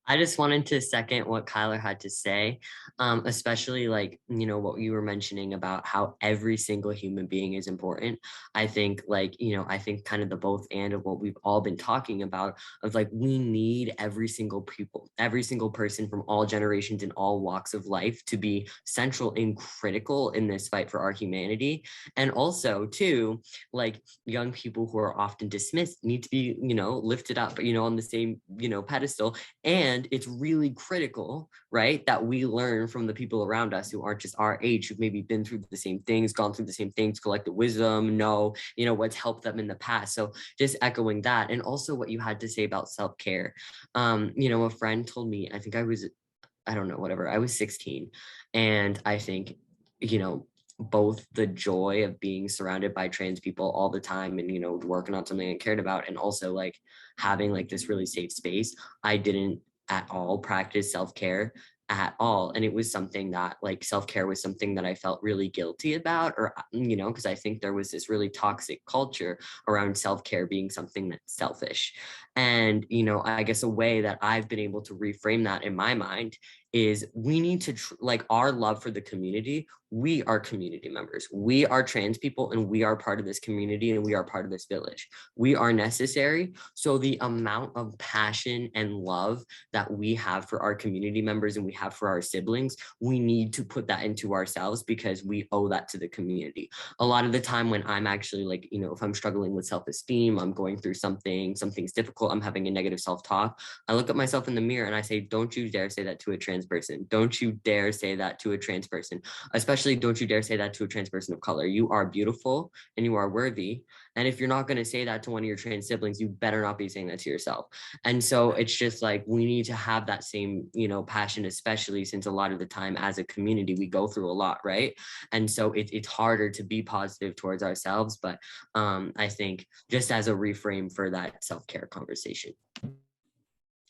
I just wanted to second what Kylar had to say, especially like, you know, what you were mentioning about how every single human being is important. I think like, you know, I think kind of the both and of what we've all been talking about of like, we need every single person from all generations and all walks of life to be central and critical in this fight for our humanity. And also too, like young people who are often dismissed need to be, you know, lifted up, you know, on the same, you know, pedestal. And it's really critical, right, that we learn from the people around us who aren't just our age, who've maybe been through the same things, gone through the same things, collected wisdom, know, you know, what's helped them in the past. So just echoing that. And also what you had to say about self-care. You know, a friend told me, I think I was 16. And I think, you know, both the joy of being surrounded by trans people all the time and, you know, working on something I cared about, and also like having like this really safe space, I didn't at all practice self-care at all. And it was something that like self-care was something that I felt really guilty about, or, you know, because I think there was this really toxic culture around self-care being something that's selfish. And, you know, I guess a way that I've been able to reframe that in my mind is we need to like our love for the community. We are community members. We are trans people, and we are part of this community, and we are part of this village. We are necessary. So the amount of passion and love that we have for our community members and we have for our siblings, we need to put that into ourselves, because we owe that to the community. A lot of the time when I'm actually like, you know, if I'm struggling with self-esteem, I'm going through something's difficult, I'm having a negative self-talk, I look at myself in the mirror and I say, don't you dare say that to a trans person. Don't you dare say that to a trans person. Especially don't you dare say that to a trans person of color. You are beautiful and you are worthy. And if you're not going to say that to one of your trans siblings, you better not be saying that to yourself. And so it's just like, we need to have that same, you know, passion, especially since a lot of the time as a community, we go through a lot, right? And so it's harder to be positive towards ourselves. But I think just as a reframe for that self-care conversation.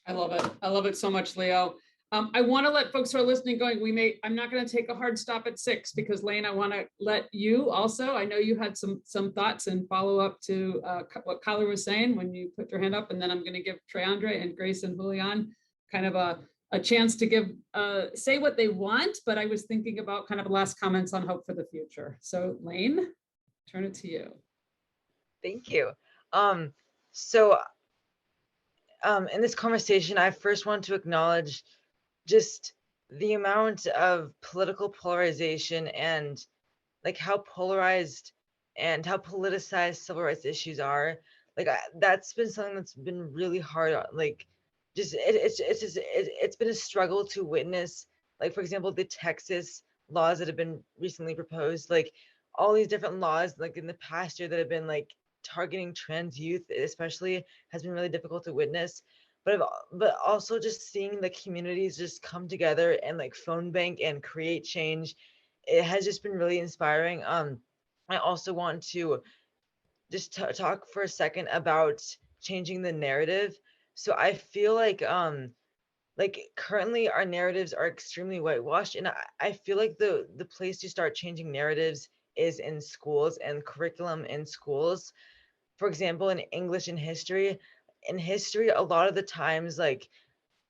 I love it. I love it so much, Leo. I want to let folks who are listening going, I'm not going to take a hard stop at 6, because Lane, I want to let you also, I know you had some thoughts and follow up to what Kylar was saying when you put your hand up, and then I'm going to give Tre'Andre and Grace and Julian kind of a chance to give, say what they want, but I was thinking about kind of last comments on hope for the future. So Lane, turn it to you. Thank you. In this conversation, I first want to acknowledge just the amount of political polarization and like how polarized and how politicized civil rights issues are. Like that's been something that's been really hard. Like it's been a struggle to witness. Like for example, the Texas laws that have been recently proposed, like all these different laws like in the past year that have been like targeting trans youth especially has been really difficult to witness. But also just seeing the communities just come together and like phone bank and create change, it has just been really inspiring. I also want to just talk for a second about changing the narrative. So I feel like currently our narratives are extremely whitewashed, and I feel like the place to start changing narratives is in schools and curriculum in schools. For example, in English and history, a lot of the times like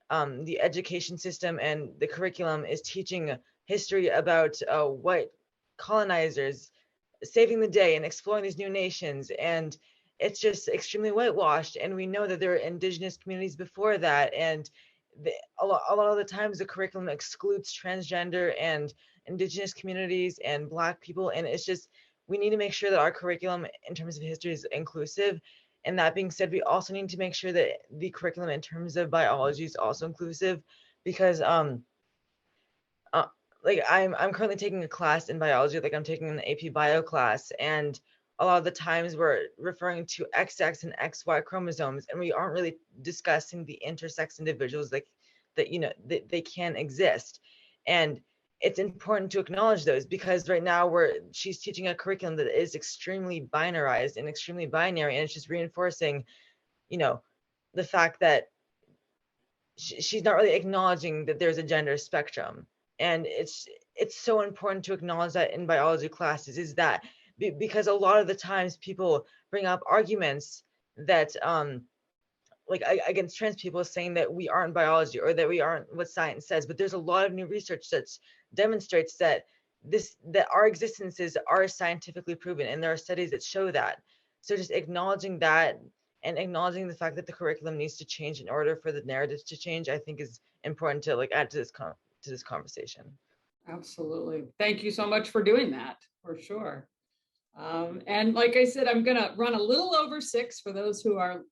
the education system and the curriculum is teaching history about white colonizers saving the day and exploring these new nations, and it's just extremely whitewashed. And we know that there are indigenous communities before that, and a lot of the times the curriculum excludes transgender and indigenous communities and Black people, and it's just, we need to make sure that our curriculum in terms of history is inclusive. And that being said, we also need to make sure that the curriculum in terms of biology is also inclusive, because uh, like I'm currently taking a class in biology, like I'm taking an AP bio class, and a lot of the times we're referring to XX and XY chromosomes, and we aren't really discussing the intersex individuals like that, you know, they can exist. And it's important to acknowledge those, because right now she's teaching a curriculum that is extremely binarized and extremely binary, and it's just reinforcing, you know, the fact that she's not really acknowledging that there's a gender spectrum. And it's so important to acknowledge that in biology classes, is that because a lot of the times people bring up arguments that like against trans people, saying that we aren't biology or that we aren't what science says. But there's a lot of new research that demonstrates that that our existences are scientifically proven, and there are studies that show that. So just acknowledging that and acknowledging the fact that the curriculum needs to change in order for the narratives to change, I think is important to like add to this conversation. Absolutely. Thank you so much for doing that, for sure. And like I said, I'm going to run a little over 6 for those who are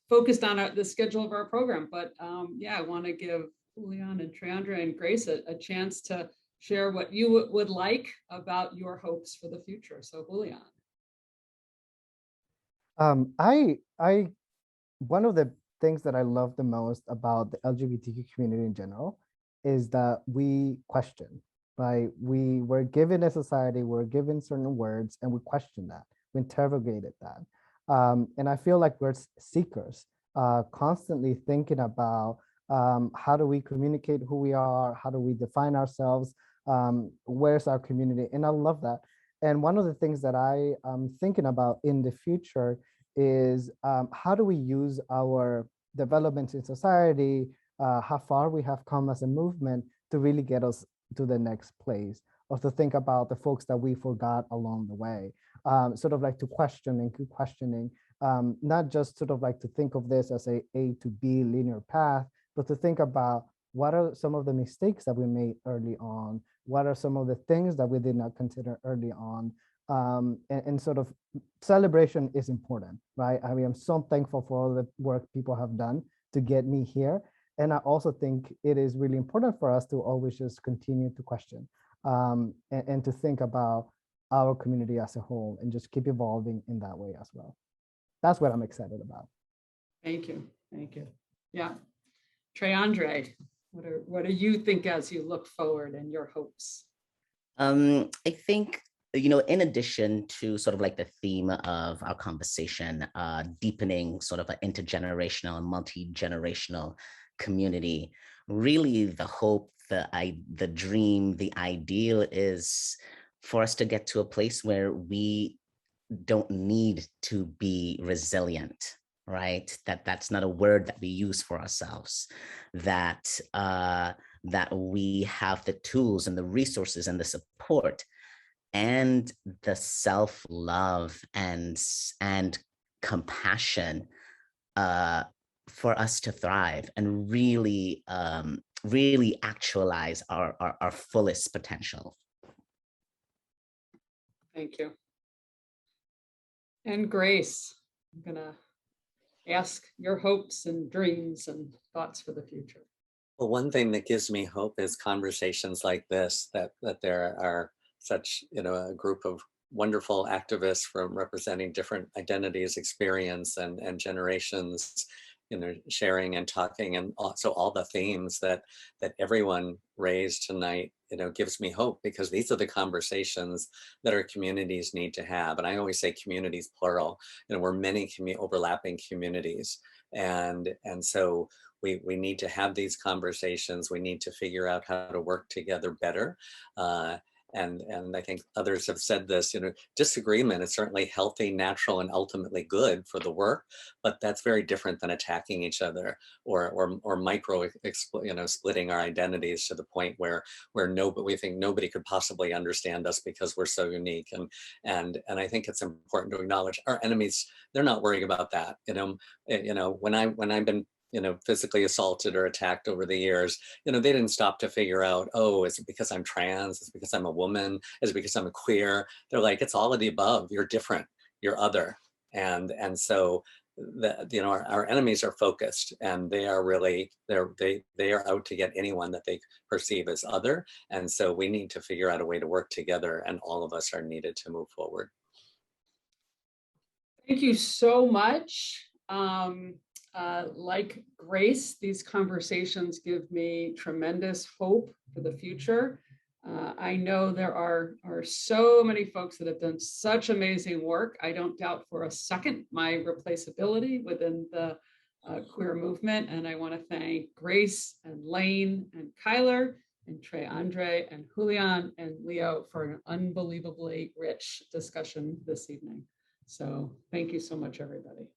focused on the schedule of our program. But yeah, I want to give Julian and Tre'Andre and Grace a chance to share what you would like about your hopes for the future. So Julian. I one of the things that I love the most about the LGBTQ community in general is that we question. Like we were given a society, we're given certain words, and we question that, we interrogated that. And I feel like we're seekers, constantly thinking about how do we communicate who we are, how do we define ourselves, where's our community, and I love that. And one of the things that I am thinking about in the future is how do we use our developments in society, how far we have come as a movement to really get us to the next place, or to think about the folks that we forgot along the way. Sort of like to question and keep questioning, not just sort of like to think of this as a to B linear path, but to think about what are some of the mistakes that we made early on, what are some of the things that we did not consider early on, and sort of celebration is important, right? I mean, I'm so thankful for all the work people have done to get me here. And I also think it is really important for us to always just continue to question and to think about our community as a whole and just keep evolving in that way as well. That's what I'm excited about. Thank you. Thank you. Yeah. Tre'Andre, what do you think as you look forward and your hopes? I think, you know, in addition to sort of like the theme of our conversation, deepening sort of an intergenerational and multi-generational community, really the hope, the dream, the ideal is for us to get to a place where we don't need to be resilient, right? That's not a word that we use for ourselves, that we have the tools and the resources and the support and the self-love and compassion for us to thrive and really actualize our fullest potential. Thank you. And Grace, I'm gonna ask your hopes and dreams and thoughts for the future. Well, one thing that gives me hope is conversations like this, that there are such, a group of wonderful activists from representing different identities, experience, and generations, sharing and talking, and also all the themes that everyone raised tonight, gives me hope, because these are the conversations that our communities need to have. And I always say communities plural. We're many overlapping communities, and so we need to have these conversations. We need to figure out how to work together better. And I think others have said this, disagreement is certainly healthy, natural, and ultimately good for the work, but that's very different than attacking each other or micro, splitting our identities to the point where we think nobody could possibly understand us because we're so unique. And I think it's important to acknowledge our enemies. They're not worrying about that. When I've been physically assaulted or attacked over the years, they didn't stop to figure out, oh, is it because I'm trans? Is it because I'm a woman? Is it because I'm a queer? They're like, it's all of the above. You're different. You're other. And so our enemies are focused, and they are really, they are out to get anyone that they perceive as other. And so we need to figure out a way to work together, and all of us are needed to move forward. Thank you so much. Like Grace, these conversations give me tremendous hope for the future. I know there are so many folks that have done such amazing work. I don't doubt for a second my replaceability within the queer movement. And I want to thank Grace and Lane and Kylar and Tre'Andre and Julian and Leo for an unbelievably rich discussion this evening. So thank you so much, everybody.